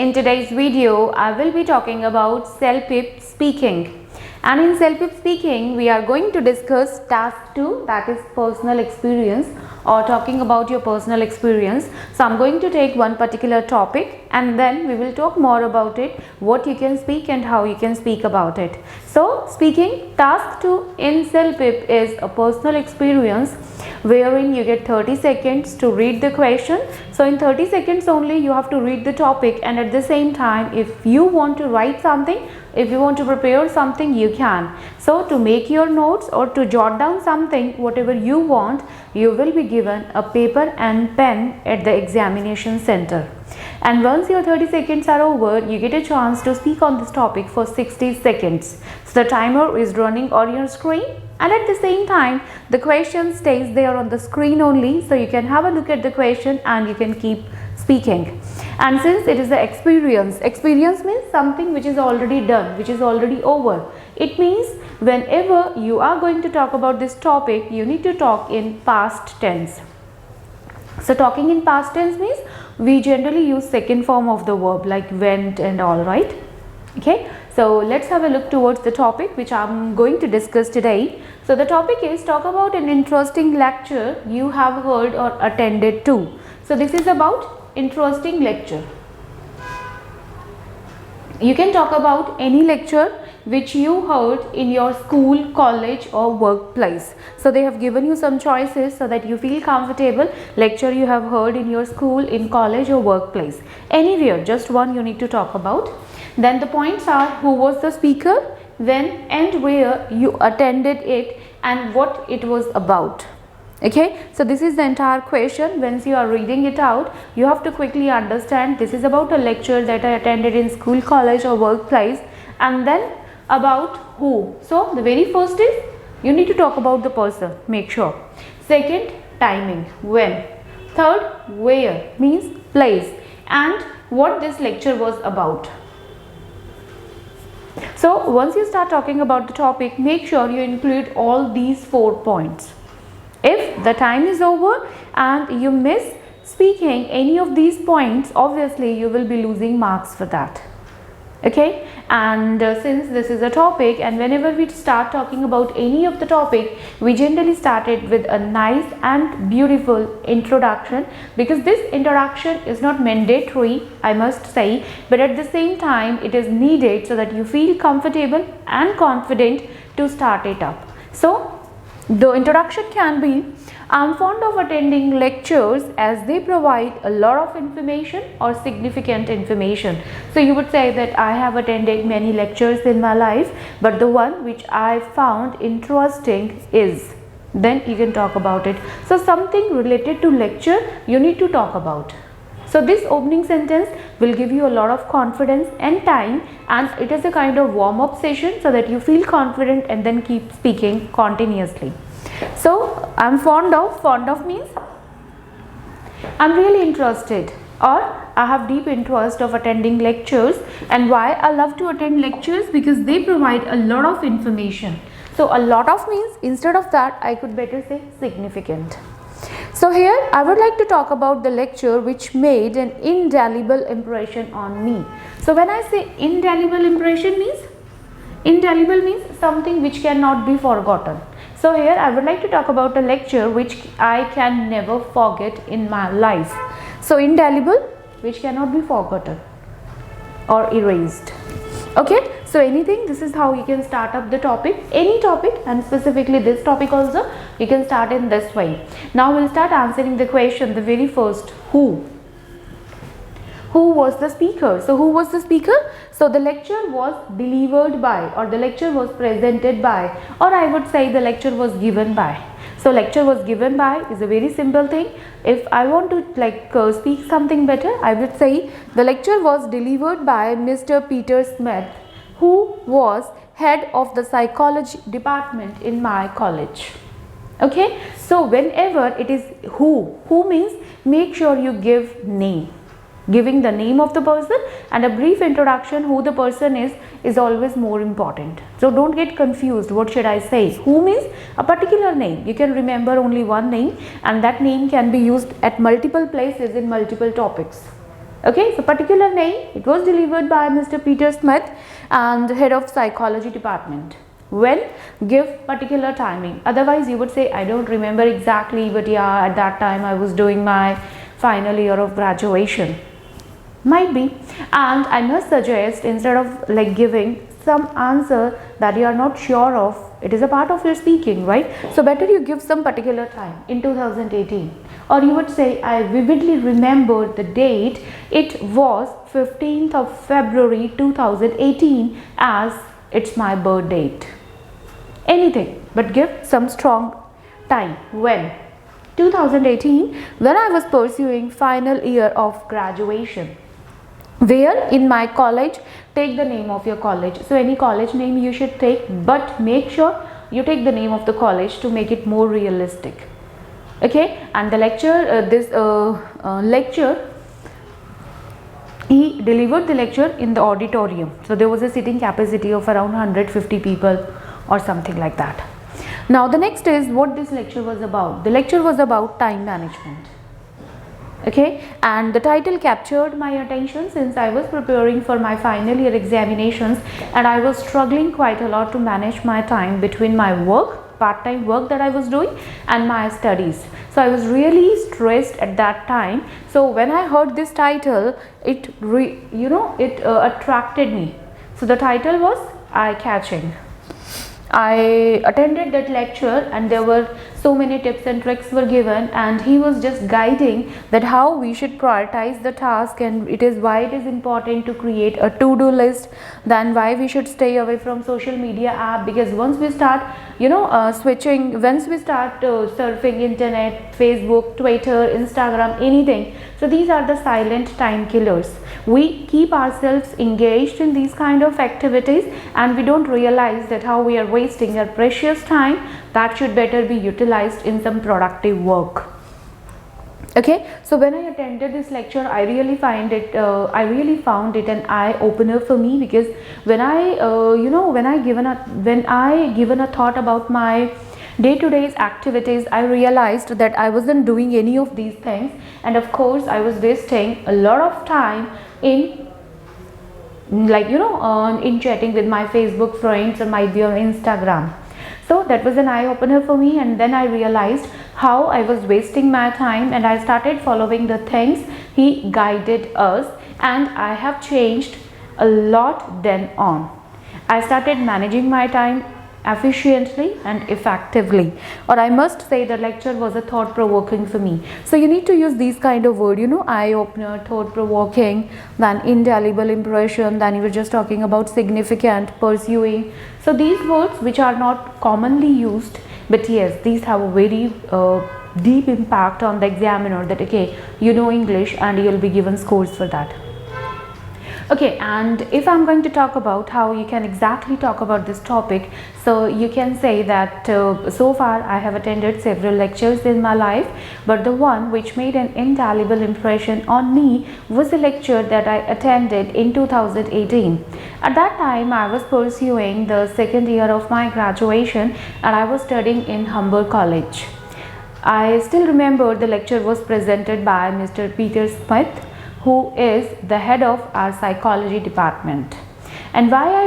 In today's video, I will be talking about CELPIP speaking. And in CELPIP speaking, we are going to discuss task 2, that is personal experience, or talking about your personal experience. So I'm going to take one particular topic and then we will talk more about it, what you can speak and how you can speak about it. So speaking task 2 in CELPIP is a personal experience wherein you get 30 seconds to read the question. So in 30 seconds only you have to read the topic, and at the same time if you want to write something, if you want to prepare something, you can. So to make your notes or to jot down something, whatever you want, you will be given a paper and pen at the examination center. And once your 30 seconds are over, you get a chance to speak on this topic for 60 seconds. So the timer is running on your screen, and at the same time the question stays there on the screen only, so you can have a look at the question and you can keep speaking. And since it is the experience means something which is already done, which is already over. It means whenever you are going to talk about this topic, you need to talk in past tense. So talking in past tense means we generally use second form of the verb like went and all, right? Okay, so let's have a look towards the topic which I'm going to discuss today. So the topic is talk about an interesting lecture you have heard or attended to. So this is about interesting lecture. You can talk about any lecture which you heard in your school, college or workplace. So they have given you some choices so that you feel comfortable. Lecture you have heard in your school, in college or workplace. Anywhere, just one you need to talk about. Then the points are who was the speaker, when and where you attended it, and what it was about. Okay, so this is the entire question. Once you are reading it out, you have to quickly understand this is about a lecture that I attended in school, college or workplace, and then about who. So the very first is you need to talk about the person, make sure. Second, timing, when. Third, where means place, and what this lecture was about. So once you start talking about the topic, make sure you include all these 4 points. If the time is over and you miss speaking any of these points, obviously you will be losing marks for that. Okay, and since this is a topic, and whenever we start talking about any of the topic, we generally started with a nice and beautiful introduction, because this introduction is not mandatory, I must say, but at the same time it is needed so that you feel comfortable and confident to start it up. So the introduction can be, I'm fond of attending lectures as they provide a lot of information or significant information. So you would say that I have attended many lectures in my life, but the one which I found interesting is, then you can talk about it. So something related to lecture you need to talk about. So this opening sentence will give you a lot of confidence and time, and it is a kind of warm-up session so that you feel confident and then keep speaking continuously. So I'm fond of means I'm really interested, or I have deep interest of attending lectures. And why I love to attend lectures? Because they provide a lot of information. So a lot of means instead of that I could better say significant. So here I would like to talk about the lecture which made an indelible impression on me. So when I say indelible impression means, indelible means something which cannot be forgotten. So here I would like to talk about a lecture which I can never forget in my life. So indelible, which cannot be forgotten or erased. Okay, so anything, this is how you can start up the topic, any topic, and specifically this topic also you can start in this way. Now we'll start answering the question, the very first, who was the speaker? So who was the speaker? So the lecture was delivered by, or the lecture was presented by, or I would say the lecture was given by. So lecture was given by is a very simple thing. If I want to speak something better, I would say the lecture was delivered by Mr. Peter Smith, who was head of the psychology department in my college. Okay, so whenever it is who means make sure you give name. Giving the name of the person and a brief introduction who the person is always more important. So don't get confused, what should I say? Who means a particular name. You can remember only one name, and that name can be used at multiple places in multiple topics. Okay, so particular name, it was delivered by Mr. Peter Smith and head of psychology department. When? Give particular timing. Otherwise you would say, I don't remember exactly, but yeah, at that time I was doing my final year of graduation. Might be. And I must suggest, instead of like giving some answer that you are not sure of, it is a part of your speaking, right? So better you give some particular time in 2018, or you would say, I vividly remember the date, it was 15th of February 2018 as it's my birth date. Anything, but give some strong time. When? 2018, when I was pursuing final year of graduation. Where? In my college. Take the name of your college. So any college name you should take, but make sure you take the name of the college to make it more realistic. Okay, and the lecture, lecture, he delivered the lecture in the auditorium. So there was a sitting capacity of around 150 people or something like that. Now the next is what this lecture was about. The lecture was about time management. Okay, and the title captured my attention since I was preparing for my final year examinations and I was struggling quite a lot to manage my time between my work, part-time work that I was doing, and my studies. So I was really stressed at that time. So when I heard this title, it attracted me. So the title was eye-catching. I attended that lecture and there were so many tips and tricks were given, and he was just guiding that how we should prioritize the task, and it is why it is important to create a to-do list, then why we should stay away from social media app, because once we start once we start surfing internet, Facebook, Twitter, Instagram, anything, so these are the silent time killers. We keep ourselves engaged in these kind of activities and we don't realize that how we are wasting our precious time that should better be utilized in some productive work. Okay, so when I attended this lecture, I really found it an eye opener for me, because when I given a thought about my day-to-day activities, I realized that I wasn't doing any of these things, and of course I was wasting a lot of time in in chatting with my Facebook friends or might be on Instagram. So that was an eye-opener for me, and then I realized how I was wasting my time, and I started following the things he guided us, and I have changed a lot then on. I started managing my time efficiently and effectively, or I must say the lecture was a thought-provoking for me. So you need to use these kind of words, eye-opener, thought-provoking, then indelible impression, then you were just talking about significant, pursuing. So these words which are not commonly used, but yes, these have a very deep impact on the examiner, that okay, you know English and you'll be given scores for that. Okay, and if I'm going to talk about how you can exactly talk about this topic, so you can say that so far I have attended several lectures in my life, but the one which made an indelible impression on me was a lecture that I attended in 2018. At that time I was pursuing the second year of my graduation and I was studying in Humber College. I still remember the lecture was presented by Mr. Peter Smith, who is the head of our psychology department. And why I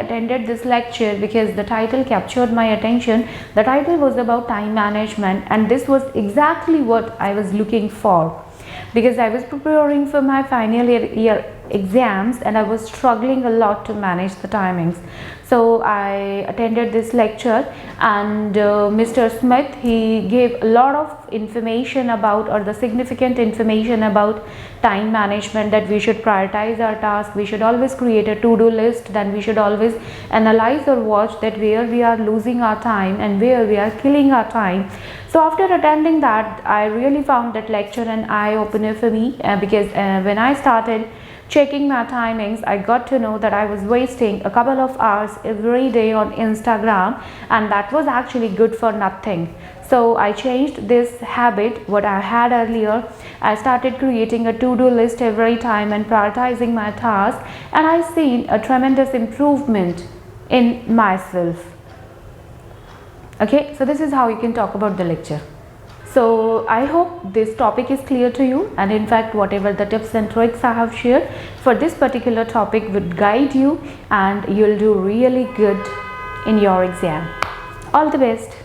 attended this lecture, because the title captured my attention. The title was about time management, and this was exactly what I was looking for, because I was preparing for my final year exams and I was struggling a lot to manage the timings. So I attended this lecture, and Mr. Smith, he gave a lot of information about, or the significant information about time management, that we should prioritize our task, we should always create a to-do list, then we should always analyze or watch that where we are losing our time and where we are killing our time. So after attending that, I really found that lecture an eye-opener for me, because when I started checking my timings, I got to know that I was wasting a couple of hours every day on Instagram, and that was actually good for nothing. So I changed this habit what I had earlier. I started creating a to-do list every time and prioritizing my tasks, and I seen a tremendous improvement in myself. Okay, so this is how you can talk about the lecture. So I hope this topic is clear to you, and in fact whatever the tips and tricks I have shared for this particular topic would guide you and you'll do really good in your exam. All the best.